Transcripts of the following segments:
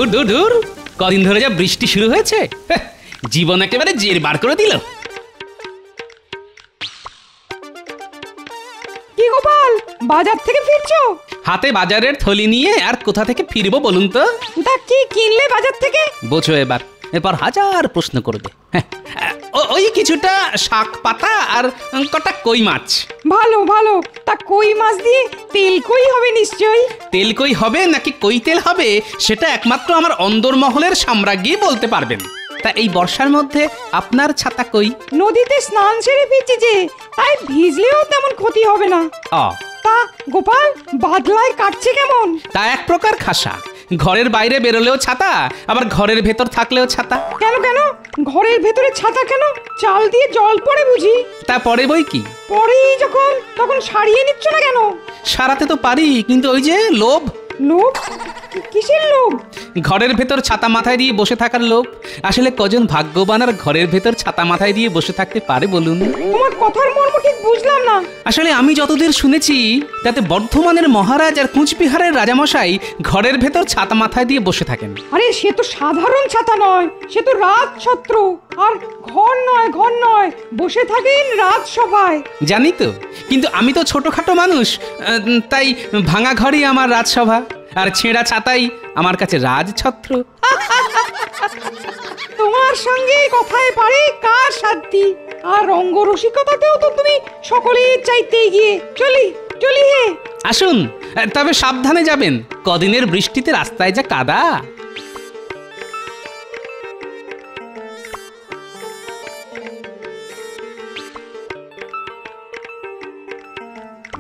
ধুর ধুর ধুর, কদিন ধরে যা বৃষ্টি শুরু হয়েছে, জীবন একেবারে জের বার করে দিল। কি গোপাল, বাজার থেকে ফিরছো? হাতে বাজারের থলি নিয়ে আর কোথা থেকে ফিরবো বলুন তো? তা কি কিনলে বাজার থেকে? বোঝো এবার হাজার প্রশ্ন করবে। ওই কিছুটা শাক পাতা আর কটা কই মাছ। ভালো ভালো, তা কই মাছ দিয়ে তেল কই হবে নিশ্চয়ই। তেল কই হবে নাকি কই তেল হবে সেটা একমাত্র আমার অন্দরমহলের সাম্রাজ্ঞী বলতে পারবেন। তা এই বর্ষার মধ্যে আপনার ছাতা কই? নদীতে স্নান সেরে ফিরছি যে, তাই ভিজলেও তেমন ক্ষতি হবে না। তা গোপাল, বাদলায় কাটছে কেমন? তা এক প্রকার খাসা, ঘরের বাইরে বেরোলেও ছাতা, আবার ঘরের ভেতর থাকলেও ছাতা। কেন কেন, ঘরের ভেতরে ছাতা কেন? চাল দিয়ে জল পড়ে বুঝি? তা পরে বই কি, পরেই যখন তখন সারিয়ে নিচ্ছ না কেন? সারাতে তো পারি, কিন্তু ওই যে লোভ। লোভ? কিসের লোভ? ঘরের ভেতর ছাতা মাথায় দিয়ে বসে থাকার লোভ। আসলে কজন ভাগ্যবান আর ঘরের ভেতর ছাতা মাথায় দিয়ে বসে থাকতে পারে বলুন? তোমার কথার মর্ম ঠিক বুঝলাম না। আসলে আমি যতদূর শুনেছি তাতে বর্ধমানের মহারাজ আর কুচবিহারের রাজামশাই ঘরের ভেতর ছাতা মাথায় দিয়ে বসে থাকেন। আরে সে তো সাধারণ ছাতা নয়, সে তো রাজছত্র। আর ঘর নয়, বসে থাকেন রাজসভায়। জানি তো, কিন্তু আমি তো ছোটখাটো মানুষ, তাই ভাঙা ঘরই আমার রাজসভা, আর ছেঁড়া ছাতাই আমার কাছে রাজছত্র। তোমার সঙ্গে কথায় পারে কার শান্তি, আর রঙ্গরসিকতাতেও তো তুমি সকলের চাইতে এগিয়ে। চলি হে। আসুন, তবে সাবধানে যাবেন, কদিনের বৃষ্টিতে রাস্তায় যা কাদা।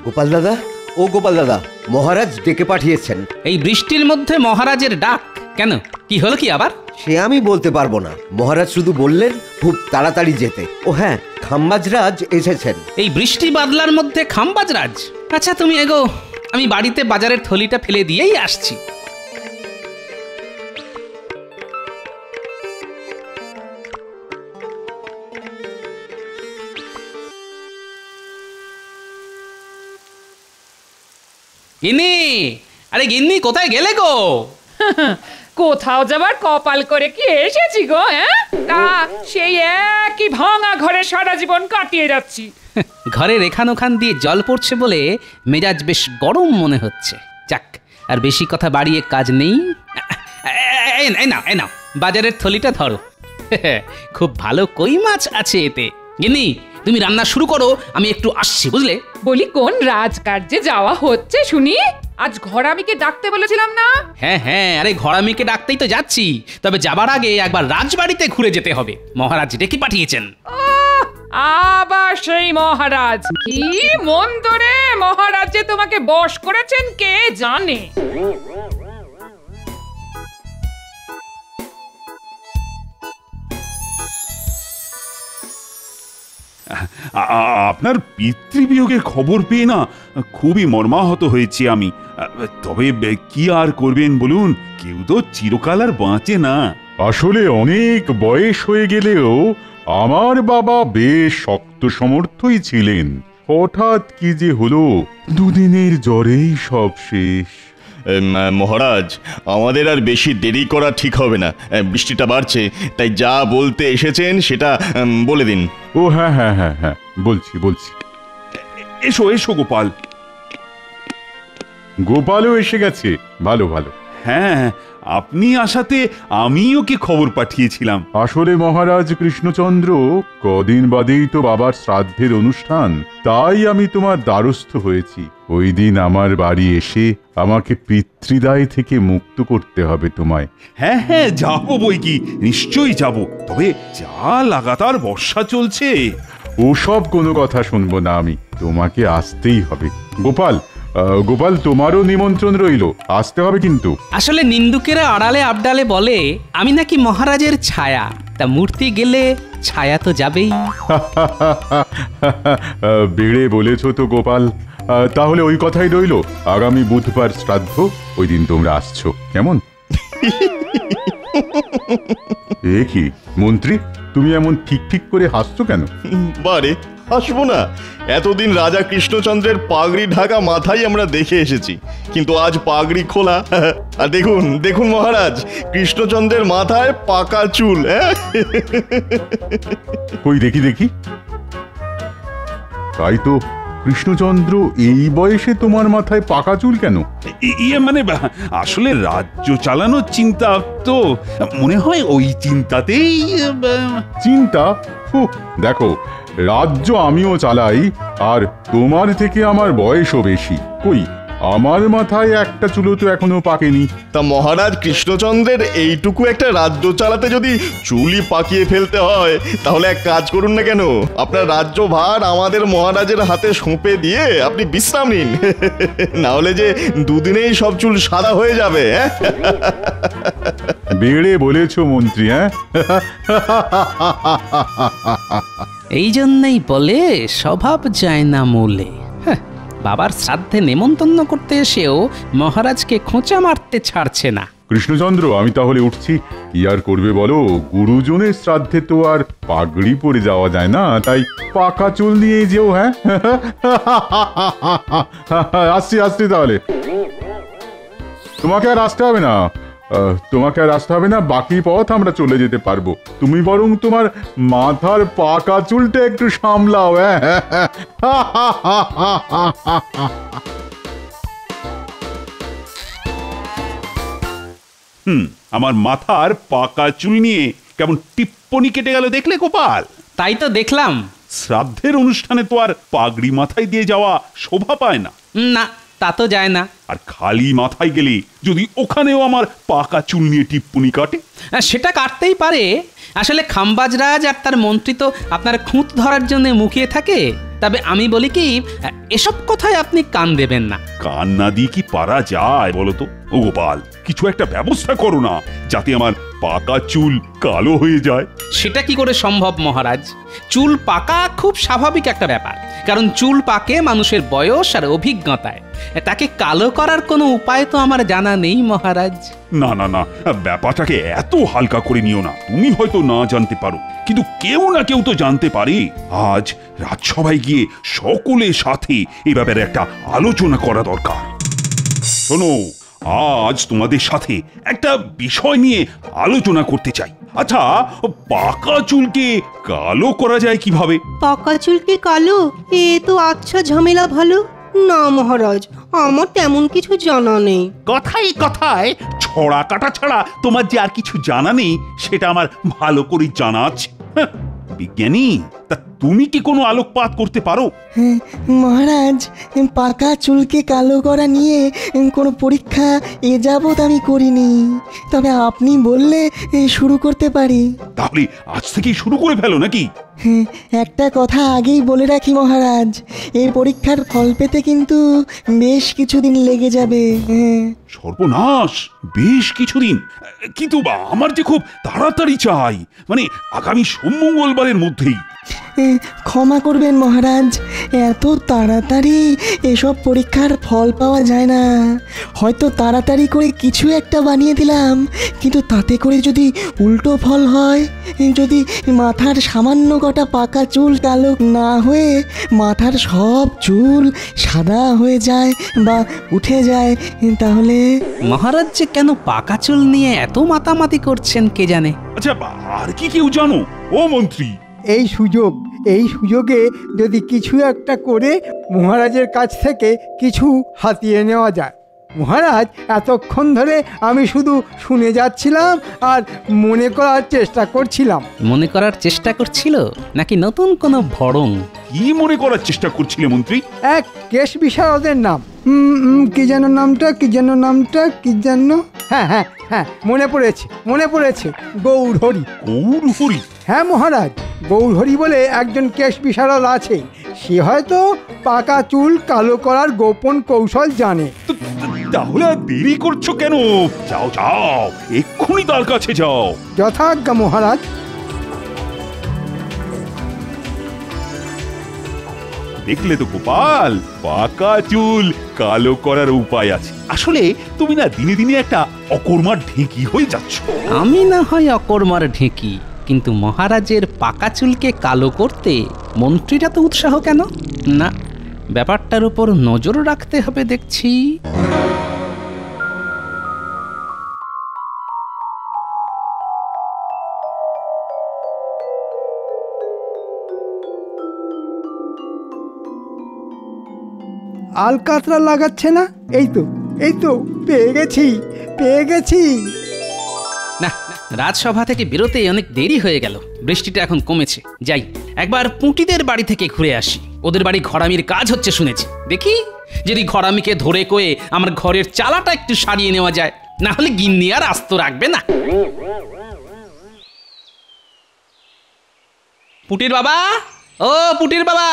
গোপাল দাদা, ও গোপাল দাদা, মহারাজ ডেকে পাঠিয়েছেন। এই বৃষ্টির মধ্যে মহারাজের ডাক কেন? কি হলো কি আবার? সে আমি বলতে পারবো না, মহারাজ শুধু বললেন খুব তাড়াতাড়ি যেতে। ও হ্যাঁ, খাম্বাজরাজ এসেছেন। এই বৃষ্টি বাদলার মধ্যে খাম্বাজরাজ? আচ্ছা তুমি এগো, আমি বাড়িতে বাজারের থলিটা ফেলে দিয়েই আসছি। গিন্নি, আরে গিন্নি, কোথায় গেলে গো? কোথাও যাবার কপাল করে কি এসেছি গো? তা সেই একই ভাঙা ঘরে সারা জীবন কাটিয়ে যাচ্ছি। ঘরের এখান ওখান দিয়ে জল পড়ছে বলে মেজাজ বেশ গরম মনে হচ্ছে। যাক, আর বেশি কথা বাড়িয়ে কাজ নেই। এই নাও বাজারের থলিটা ধরো। খুব ভালো কই মাছ আছে এতে। গিন্নি, তুমি রান্না শুরু করো, আমি একটু আসছি, বুঝলে? বলি, কোন রাজকার্যে যাওয়া হচ্ছে শুনি? আজ ঘরামিকে ডাকতে বলেছিলাম না? হ্যাঁ, আরে ঘরামিকে ডাকতেই তো যাচ্ছি। তবে যাবার আগে একবার রাজবাড়িতে ঘুরে যেতে হবে, মহারাজ ডেকে পাঠিয়েছেন। আবার সেই মহারাজ? কি মন্দ রে, মহারাজ যে তোমাকে বশ করেছেন কে জানে। আপনার পিতৃবিয়োগের খবর পেয়ে না খুবই মর্মাহত হয়েছি আমি। তবে কি আর করবেন বলুন, কেউ তো চিরকাল আর বাঁচে না। আসলে অনেক বয়স হয়ে গেলেও আমার বাবা বেশ শক্ত সমর্থই ছিলেন। হঠাৎ কি যে হলো, দুদিনের জ্বরেই সব শেষ। মহারাজ, আমাদের আর বেশি দেরি করা ঠিক হবে না, বৃষ্টিটা বাড়ছে, তাই যা বলতে এসেছেন সেটা বলে দিন। ও হ্যাঁ, বলছি। এসো গোপাল। গোপালও এসে গেছে, ভালো। হ্যাঁ, আপনি আসাতে আমি ওকে খবর পাঠিয়েছিলাম। আসলে মহারাজ কৃষ্ণচন্দ্র, কদিন বাদেই তো বাবার শ্রাদ্ধের অনুষ্ঠান, তাই আমি তোমার দ্বারস্থ হয়েছি। ওই দিন আমার বাড়ি এসে আমাকে পিতৃদায় থেকে মুক্ত করতে হবে তোমায়। হ্যাঁ, যাবো বই কি, নিশ্চয়ই যাব। তবে যা লাগাতার বর্ষা চলছে। ওসব কোনো কথা শুনবো না আমি, তোমাকে আসতেই হবে। গোপাল, তোমারও নিমন্ত্রণ রইল, আসতে হবে কিন্তু। আসলে নিন্দুকেরা আড়ালে আবডালে বলে আমি নাকি মহারাজের ছায়া, তা মূর্তি গেলে ছায়া তো যাবেই। বেড়ে বলেছ তো গোপাল। তাহলে ওই কথাই রইল, আগামী বুধবার শ্রাদ্ধ, ওই দিন তোমরা আসছো, কেমন? এ কি মন্ত্রী, তুমি এমন ঠিক করে হাসছো কেন? বারে, হাসবো না? এতদিন রাজা কৃষ্ণচন্দ্রের পাগড়ি ঢাকা মাথায় আমরা দেখে এসেছি, কিন্তু আজ পাগড়ি খোলা। আর দেখুন দেখুন মহারাজ, কৃষ্ণচন্দ্রের মাথায় পাকা চুল। কই দেখি দেখি। তাই তো, কৃষ্ণচন্দ্র, এই বয়সে তোমার মাথায় পাকা চুল কেন? ইয়ে মানে আসলে রাজ্য চালানোর চিন্তা তো, মনে হয় ওই চিন্তাতেই। চিন্তা? দেখো, রাজ্য আমিও চালাই, আর তোমার থেকে আমার বয়সও বেশি। কই, আমার মাথায় একটা চুলও তো এখনো পাকেনি। তা মহারাজ কৃষ্ণচন্দ্রের এইটুকু একটা রাজ্য চালাতে যদি চুলই পাকিয়ে ফেলতে হয়, তাহলে এক কাজ করুন না কেন, আপনার রাজ্য ভার আমাদের মহারাজের হাতে সঁপে দিয়ে আপনি বিশ্রাম নিন। না হলে যে দুদিনেই সব চুল সাদা হয়ে যাবে। বেড়ে বলেছ মন্ত্রী। হ্যাঁ, এই জন্যই বলে স্বভাব যায় না মূলে। বাবার শ্রাদ্ধে নেমন্তন্ন করতে এসেও মহারাজকে খোঁচা মারতে ছাড়ছে না। কৃষ্ণচন্দ্র, আমি তাহলে উঠছি। কি আর করবে বলো, গুরুজনের শ্রাদ্ধে তো আর পাগড়ি পরে যাওয়া যায় না, তাই পাকা চুল নিয়ে যেও। হ্যাঁ, আসছি আসছি তাহলে। তোমাকে আর আসতে হবে না, বাকি পথ আমরা চলে যেতে পারবো। তুমি বরং তোমার মাথার পাকা চুলটা একটু সামলাও। আমার মাথার পাকা চুল নিয়ে কেমন টিপ্পনি কেটে গেল দেখলে গোপাল? তাই তো দেখলাম। শ্রাদ্ধের অনুষ্ঠানে তো আর পাগড়ি মাথায় দিয়ে যাওয়া শোভা পায় না। না, তা তো যায় না। আর খালি মাথায় গেলে যদি ওখানেও আমার পাকা চুল নিয়ে টিপ্পনি কাটে, সেটা কাটতেই পারে। আসলে খাম্বাজরাজ আর তার মন্ত্রী তো আপনার খুঁত ধরার জন্য মুখিয়ে থাকে। তবে আমি বলি কি, এসব কথায় আপনি কান দেবেন না। কান না দিয়ে কি পারা যায় বলো তো? ও গোপাল, কিছু একটা ব্যবস্থা করো না, যাতে আমার পাকা চুল কালো হয়ে যায়। সেটা কি করে সম্ভব মহারাজ? চুল পাকা খুব স্বাভাবিক একটা ব্যাপার, কারণ চুল পাকে মানুষের বয়স আর অভিজ্ঞতায়। তাকে কালো করার কোনো উপায় তো আমার জানা নেই মহারাজ। না না না, ব্যাপারটাকে এত হালকা করে নিও না। তুমি হয়তো না জানতে পারো, কিন্তু কেউ না কেউ তো জানতে পারে। আজ রাজসভায় গিয়ে সকলের সাথে এ ব্যাপারে একটা আলোচনা করা দরকার। শোনো, আজ তোমাদের সাথে একটা বিষয় নিয়ে আলোচনা করতে চাই। আচ্ছা, পাকা চুলকে কালো করা যায় কিভাবে? পাকা চুলকে কালো? এ তো আচ্ছা ঝামেলা ভালো। না মহারাজ, আমার তেমন কিছু জানা নেই। কথায় কথায় ছড়া কাটা ছাড়া তোমার যে আর কিছু জানা নেই, সেটা আমার ভালো করে জানা আছে। বিজ্ঞানী, তা তুমি কি কোনো আলোকপাত করতে পারো? মহারাজ, পাকা চুলকে কালো করা নিয়ে কোনো পরীক্ষা এ যাবৎ আমি করিনি, তবে আপনি বললে শুরু করতে পারি। তাহলে আজ থেকেই শুরু করে ফেলো নাকি? একটা কথা আগেই বলে রাখি মহারাজ, এই পরীক্ষার ফল পেতে কিন্তু বেশ কিছুদিন লেগে যাবে। সর্বনাশ, বেশ কিছুদিন? কিন্তু আমার যে খুব তাড়াতাড়ি চাই, মানে আগামী সোমমঙ্গলবারের মধ্যেই। ক্ষমা করবেন মহারাজ, এত তাড়াতাড়ি এসব পরীক্ষার ফল পাওয়া যায় না। হয়তো তাড়াতাড়ি করে কিছু একটা বানিয়ে দিলাম, কিন্তু তাতে করে যদি উল্টো ফল হয়, যদি মাথার সামান্য কটা পাকা চুল কালো না হয়ে মাথার সব চুল সাদা হয়ে যায় বা উঠে যায়, তাহলে? মহারাজ যে কেন পাকা চুল নিয়ে এত মাতামাতি করছেন কে জানে। আচ্ছা, আর কি কেউ জানো? ও মন্ত্রী, এই সুযোগে যদি কিছু একটা করে মহারাজের কাছ থেকে কিছু হাতিয়ে নেওয়া যায়। মহারাজ, এতক্ষণ ধরে আমি শুধু শুনে যাচ্ছিলাম আর মনে করার চেষ্টা করছিলাম। মনে করার চেষ্টা করছিল নাকি নতুন কোনো ভড়ং? কি মনে করার চেষ্টা করছিলে মন্ত্রী? এক কেশ বিশারদের নাম। কি যেন নামটা হ্যাঁ, মনে পড়েছে, গৌরহরি। গৌরহরি? হ্যাঁ মহারাজ, গৌরহরি বলে একজন কেশ বিশারদ আছে। সে হয়তো পাকা চুল কালো করার গোপন কৌশল জানে। তাহলে আর দেরি করছো কেন? যাও, এক্ষুনি তার কাছে যাও। যথাজ্ঞা মহারাজ। দেখলে তো গোপাল, পাকা চুল কালো করার উপায় আছে। আসলে তুমি না দিনে দিনে একটা অকর্মার ঢেঁকি হয়ে যাচ্ছ। আমি না হয় অকর্মার ঢেঁকি, কিন্তু মহারাজের পাকা চুলকে কালো করতে মন্ত্রীরা তো উৎসাহ কেন? না, ব্যাপারটার উপর নজর রাখতে হবে দেখছি। আলকাতরা লাগাচ্ছে না? এই তো পেয়ে গেছি। না, রাজসভা থেকে বেরোতে অনেক দেরি হয়ে গেল। বৃষ্টিটা এখন কমেছে, যাই একবার পুঁটিদের বাড়ি থেকে ঘুরে আসি। ওদের বাড়ি ঘরামির কাজ হচ্ছে শুনেছি, দেখি যদি ঘরামিকে ধরে কয়ে আমার ঘরের চালাটা একটু সারিয়ে নেওয়া যায়, না হলে গিন্নি আর আস্ত রাখবে না। পুটির বাবা, ও পুটির বাবা।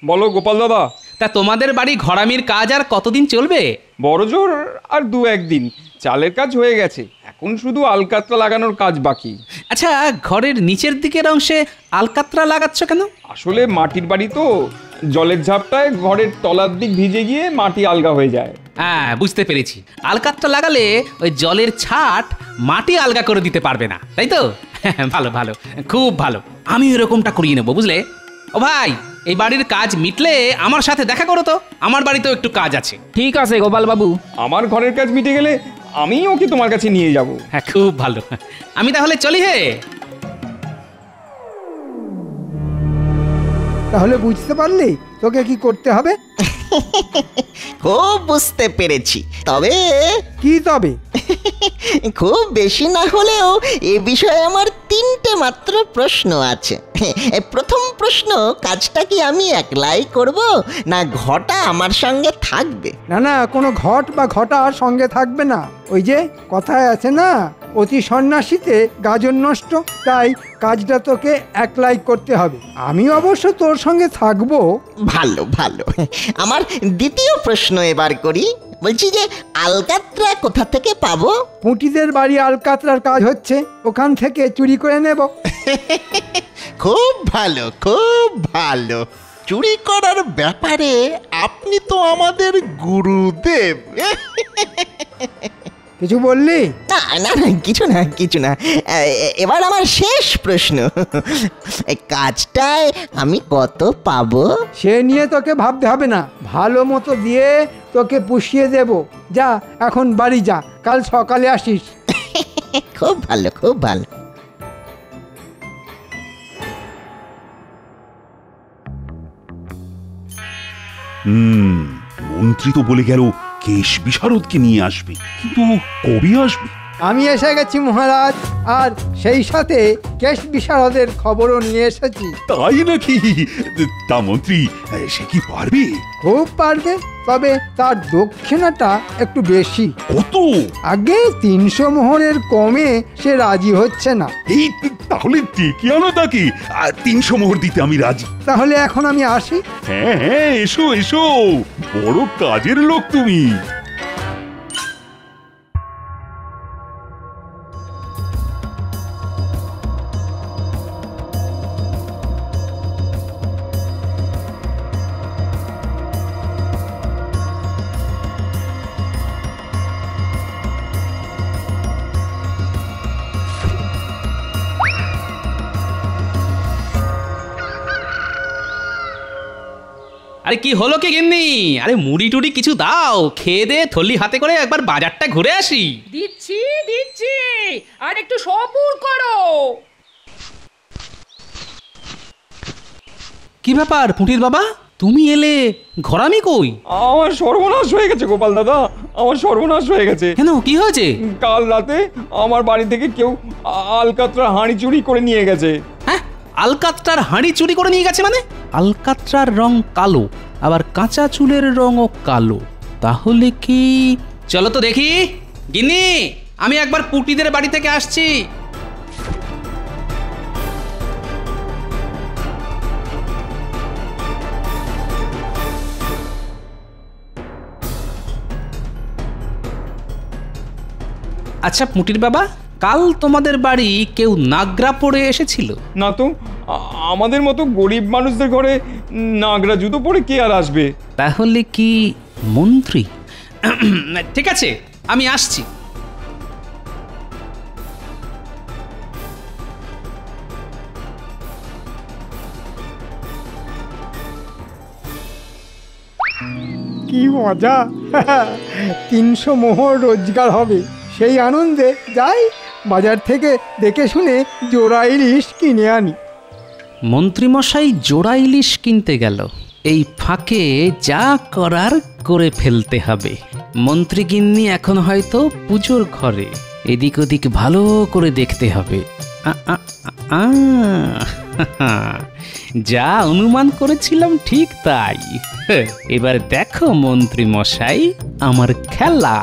বলো গোপাল দাদা। তা তোমাদের বাড়ি ঘরামির কাজ আর কতদিন চলবে? বড়জোর আর 2-1 দিন। চালের কাজ হয়ে গেছে, এখন শুধু আলকাতরা লাগানোর কাজ বাকি। আচ্ছা, ঘরের নিচের দিকের অংশে আলকাতরা লাগাচ্ছ কেন? আসলে মাটির বাড়ি তো, জলের ঝাপটায় ঘরের তলার দিক ভিজে গিয়ে মাটি আলগা হয়ে যায়। হ্যাঁ, বুঝতে পেরেছি। আলকাতরা লাগালে ওই জলের ছাট মাটি আলগা করে দিতে পারবে না, তাই তো? ভালো, খুব ভালো। আমি এরকমটা করিয়ে নেবো, বুঝলে? ও ভাই, এই বাড়ির কাজ মিটলে আমার সাথে দেখা করো তো, আমার বাড়িতেও একটু কাজ আছে। ঠিক আছে গোপাল বাবু, আমার ঘরের কাজ মিটে গেলে আমি ওকে তোমার কাছে নিয়ে যাব। হ্যাঁ, খুব ভালো। আমি তাহলে চলি। হে, তাহলে বুঝতে পারলি তোকে কি করতে হবে? খুব বুঝতে পেরেছি। তবে কি তবে? খুব বেশি না হলেও এ বিষয়ে আমার 3টে মাত্র প্রশ্ন আছে। প্রথম প্রশ্ন, কাজটা কি আমি একলাই করব, না ঘটা আমার সঙ্গে থাকবে? না, কোনো ঘট বা ঘটা সঙ্গে থাকবে না। ওই যে কথায় আছে না, অতি সন্ন্যাসীতে গাজন নষ্ট। তাই কাজটা তোকে একলাই করতে হবে। আমি অবশ্য তোর সঙ্গে থাকবো। ভালো। আমার দ্বিতীয় প্রশ্ন এবার করি। বলছি যে আলকাতরা কোথা থেকে পাবো? পুঁটিদের বাড়ি আলকাতরার কাজ হচ্ছে, ওখান থেকে চুরি করে নেব। খুব ভালো। চুরি করার ব্যাপারে আপনি তো আমাদের গুরুদেব। কিছু বললি? না, কিছু না। এবার আমার শেষ প্রশ্ন, কাজটায় আমি কত পাবো? সে নিয়ে তোকে ভাবতে হবে না, ভালো মতো দিয়ে তোকে পুষিয়ে দেব। যা, এখন বাড়ি যা, কাল সকালে আসিস। খুব ভালো। মন্ত্রী তো বলে গেল কেশ বিশারদকে নিয়ে আসবে, কিন্তু কবে আসবে? আমি এসে গেছি মহারাজ, আর সেই সাথে কেশ বিশারদের খবরও নিয়ে এসেছি। তাই নাকি? তা মন্ত্রী সে কি পারবে? খুব পারবে, তবে তার দক্ষিণাটা একটু বেশি। কত? আগে 300 মোহরের কমে সে রাজি হচ্ছে না। এই তাহলে ডেকে আনো তাকে, 300 মোহর দিতে আমি রাজি। তাহলে এখন আমি আসি? হ্যাঁ, এসো, বড় কাজের লোক তুমি। আরে কি হলো কি গিন্নি? আরে মুড়ি টুড়ি কিছু দাও, খেয়ে দে থলি হাতে করে একবার বাজারটা ঘুরে আসি। দিচ্ছি, আর একটু সবুর করো। কি ব্যাপার পুঁটির বাবা, তুমি এলে? ঘরামি কই? আমার সর্বনাশ হয়ে গেছে গোপাল দাদা, আমার সর্বনাশ হয়ে গেছে। কেন, কি হয়েছে? কাল রাতে আমার বাড়ি থেকে কেউ আলকাতরা হাঁড়ি চুরি করে নিয়ে গেছে। হ্যাঁ, আলকাতরার হাঁড়ি চুরি করে নিয়ে গেছে মানে? আলকাতরার রং কালো, আবার কাঁচা চুলের রঙও কালো, তাহলে কি? চলো তো দেখি। গিন্নি, আমি একবার পুটিদের বাড়ি থেকে আসছি। আচ্ছা পুটির বাবা, কাল তোমাদের বাড়ি কেউ নাগরা পরে এসেছিল? না তো, আমাদের মতো গরিব মানুষদের ঘরে নাগরা জুতো পরে কে আর আসবে? তাহলে কি মন্ত্রী? ঠিক আছে, আমি আসছি। কি মজা! 300 মোহর রোজগার হবে। সেই আনন্দে যাই বাজার থেকে দেখে শুনে জোড়া ইলিশ কিনে আনি। মন্ত্রীমশাই জোড়া ইলিশ কিনতে গেল। এই ফাঁকে যা করার করে ফেলতে হবে। মন্ত্রী গিন্নি এখন হয়তো পুজোর ঘরে, এদিক ওদিক ভালো করে দেখতে হবে। যা অনুমান করেছিলাম ঠিক তাই। এবার দেখো মন্ত্রী মশাই আমার খেলা।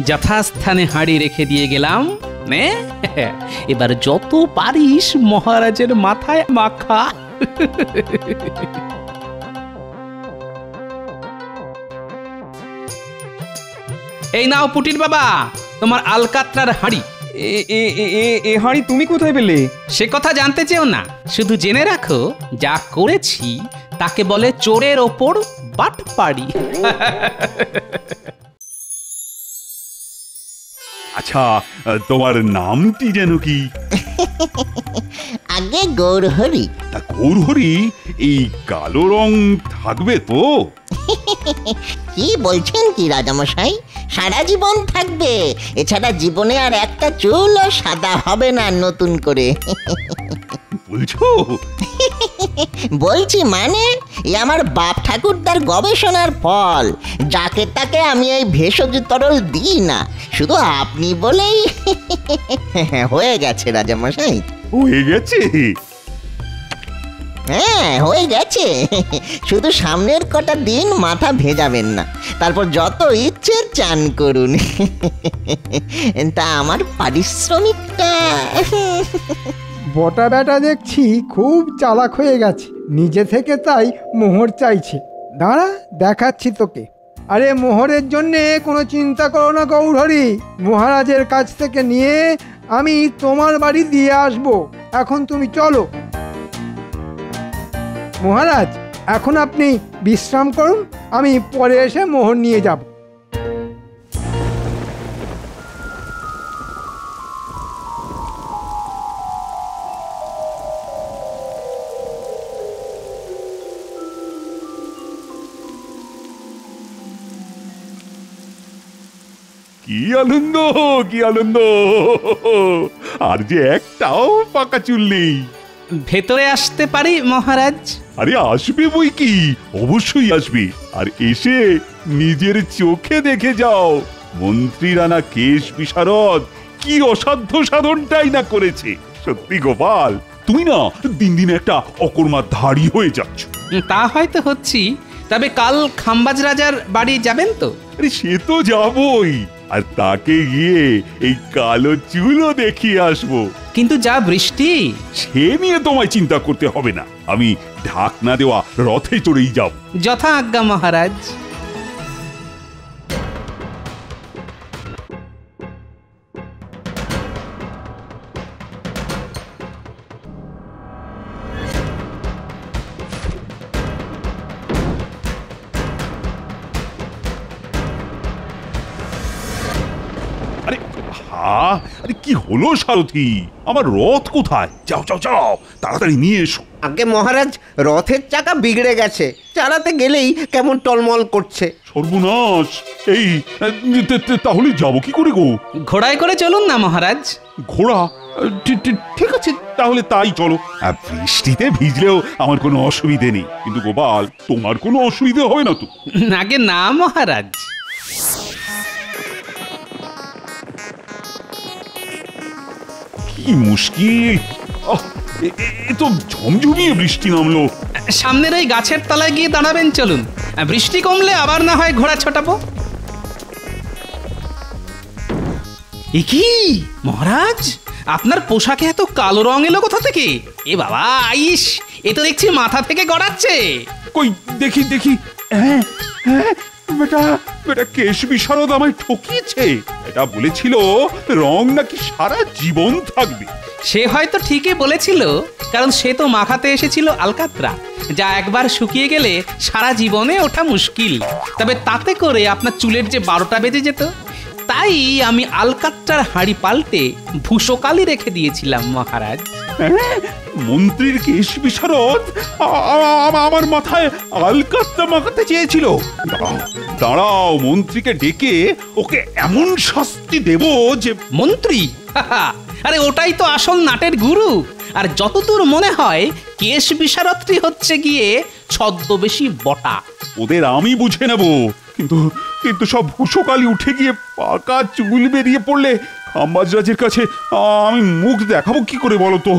যথাস্থানে হাঁড়ি রেখে দিয়ে গেলাম। এবার যত পারিস মহারাজের মাথায় মাখা। এই নাও পুটির বাবা, তোমার আলকাতরার হাঁড়ি। এ হাঁড়ি তুমি কোথায় পেলে? সে কথা জানতে চেও না, শুধু জেনে রাখো যা করেছি তাকে বলে চোরের ওপর বাটপাড়ি। আচ্ছা, তোমার নামটি যেন কি? আগে গৌরহরি। তা গৌরহরি, এই কালো রং থাকবে তো? কি বলছেন কি রাজামশাই, সারা জীবন থাকবে। এছাড়া জীবনে আর একটা চুলও সাদা হবে না নতুন করে। বলছো? বলছি মানে, এ আমার বাপ ঠাকুরদার গবেষণার ফল। যাকে তাকে আমি এই ভেষজ তরল দিই না, শুধু আপনি বলেই হয়ে গেছে রাজামশাই। হয়ে গেছে? হ্যাঁ, হয়ে গেছে। শুধু সামনের কটা দিন মাথা ভেজাবেন না, তারপর যত ইচ্ছে চান করুন। তা আমার পারিশ্রমিকটা? বটা বেটা দেখছি খুব চালাক হয়ে গেছে, নিজে থেকে তাই মোহর চাইছে। দাঁড়া, দেখাচ্ছি তোকে। আরে মোহরের জন্যে কোনো চিন্তা করো না গৌরহরি, মহারাজের কাছ থেকে নিয়ে আমি তোমার বাড়ি দিয়ে আসবো। এখন তুমি চলো। মহারাজ, এখন আপনি বিশ্রাম করুন, আমি পরে এসে মোহর নিয়ে যাব। কি আনন্দ, কি আনন্দ! আর যে একটাও পাকা চুল নেই। ভেতরে আসতে পারি মহারাজ? আরে আসবে বই কি, অবশ্যই আসবে। আর এসে নিজের চোখে দেখে যাও, মন্ত্রী রানা কেশ বিশারদ কি অসাধ্য সাধনটাই না করেছে। সত্যি গোপাল, তুমি না দিন দিন একটা অকর্মার ধাড়ি হয়ে যাচ্ছ। তা হয়তো হচ্ছি, তবে কাল খাম্বাজ রাজার বাড়ি যাবেন তো? আরে সে তো যাবই, আর তাকে গিয়ে এই কালো চুলও দেখিয়ে আসবো। কিন্তু যা বৃষ্টি, সে নিয়ে তোমায় চিন্তা করতে হবে না, আমি ঢাকনা দেওয়া রথে চড়েই যাব। যথা আজ্ঞা মহারাজ। আরে কি হলো সারথি, আমার রথ কোথায়? যাও যাও যাও, তাড়াতাড়ি নিয়ে এসো। আগে মহারাজ, রথের চাকা বিগড়ে গেছে, চালাতে গেলেই কেমন টলমল করছে। সর্বনাশ! এই তাহলে যাবো কি করে গো? ঘোড়ায় করে চলুন না মহারাজ। ঘোড়া? ঠিক আছে, তাহলে তাই চলো। বৃষ্টিতে ভিজলেও আমার কোনো অসুবিধে নেই, কিন্তু গোপাল, তোমার কোনো অসুবিধে হবে না তো? আগে না মহারাজ। কি মুশকিল! এ তো ঝমঝমিয়ে বৃষ্টি নামলো। সামনের ওই গাছের তলায় গিয়ে দাঁড়াবেন, চলুন। বৃষ্টি কমলে আবার না হয় ঘোড়া ছোটাবো। এ কি মহারাজ, আপনার পোশাকে এত কালো রং এলো কোথা থেকে? এ বাবা, আইস, এ তো দেখছি মাথা থেকে গড়াচ্ছে। কই দেখি দেখি। হ্যাঁ হ্যাঁ, বেটা বেটা কেশ বিশারদ আমায় ঠকিয়েছে। এটা বলেছিল রং নাকি সারা জীবন থাকবে। সে হয়তো ঠিকই বলেছিল, কারণ সে তো মাখাতে এসেছিল আলকাতরা, যা একবার শুকিয়ে গেলে সারা জীবনে ওঠা মুশকিল। তবে তাতে করে আপনার চুলের যে 12টা বেজে যেত, তাই আমি আলকাতরার হাঁড়ি পাল্টে ভূষকালি রেখে দিয়েছিলাম মহারাজ। মন্ত্রীর কেশ বিশারদ আমার মাথায় আলকাতরা মাখাতে চেয়েছিল। দাঁড়াও, মন্ত্রীকে ডেকে ওকে এমন শাস্তি দেব যে। মন্ত্রী? আরে ওটাই তো আসল নাটের গুরু। আর যতদূর মনে হয় কেশ বিশারদটি হচ্ছে গিয়ে ছদ্মবেশী বটা। ওদের আমি বুঝে নেব, কিন্তু কিন্তু সব ভূষকালি উঠে গিয়ে পাকা চুল বেরিয়ে পড়লে খাম্বাজরাজের কাছে আমি মুখ দেখাবো কি করে বলো তো?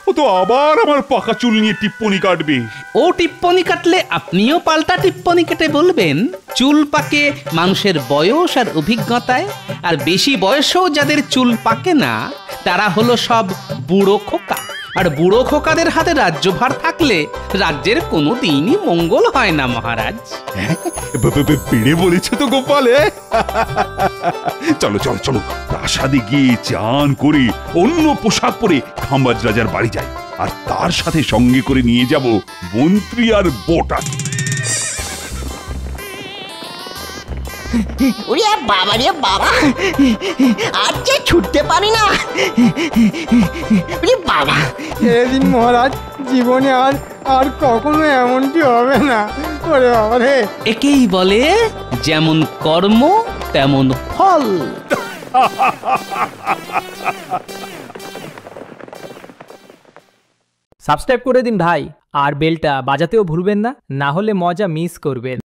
ও তো আবার আমার পাকা চুল নিয়ে টিপ্পনি কাটবে। ও টিপ্পনি কাটলে আপনিও পাল্টা টিপ্পনি কেটে বলবেন চুল পাকে মানুষের বয়স আর অভিজ্ঞতায়, আর বেশি বয়সেও যাদের চুল পাকে না তারা হলো সব বুড়ো খোকা। আর বুড়ো খোকাদের হাতে রাজ্যভার থাকলে রাজ্যের কোনো দিনই মঙ্গল হয় না মহারাজ। পেড়ে বলেছে তো গোপালে। চলো চলো চলো, প্রাসাদে গিয়ে চান করে অন্য পোশাক পরে খাম্বাজ রাজার বাড়ি যাই, আর তার সাথে সঙ্গে করে নিয়ে যাব মন্ত্রী আর বটা। ওরে বাবা রে বাবা, আর যে ছুটতে পারি না। ওরে বাবা, এদিন মহারাজ জীবনে আর আর কখনো এমনটি হবে না। ওরে বাবা রে, একেই বলে যেমন কর্ম তেমন ফল। সাবস্ক্রাইব করে দিন ভাই, আর বেলটা বাজাতেও ভুলবেন না, না হলে মজা মিস করবেন।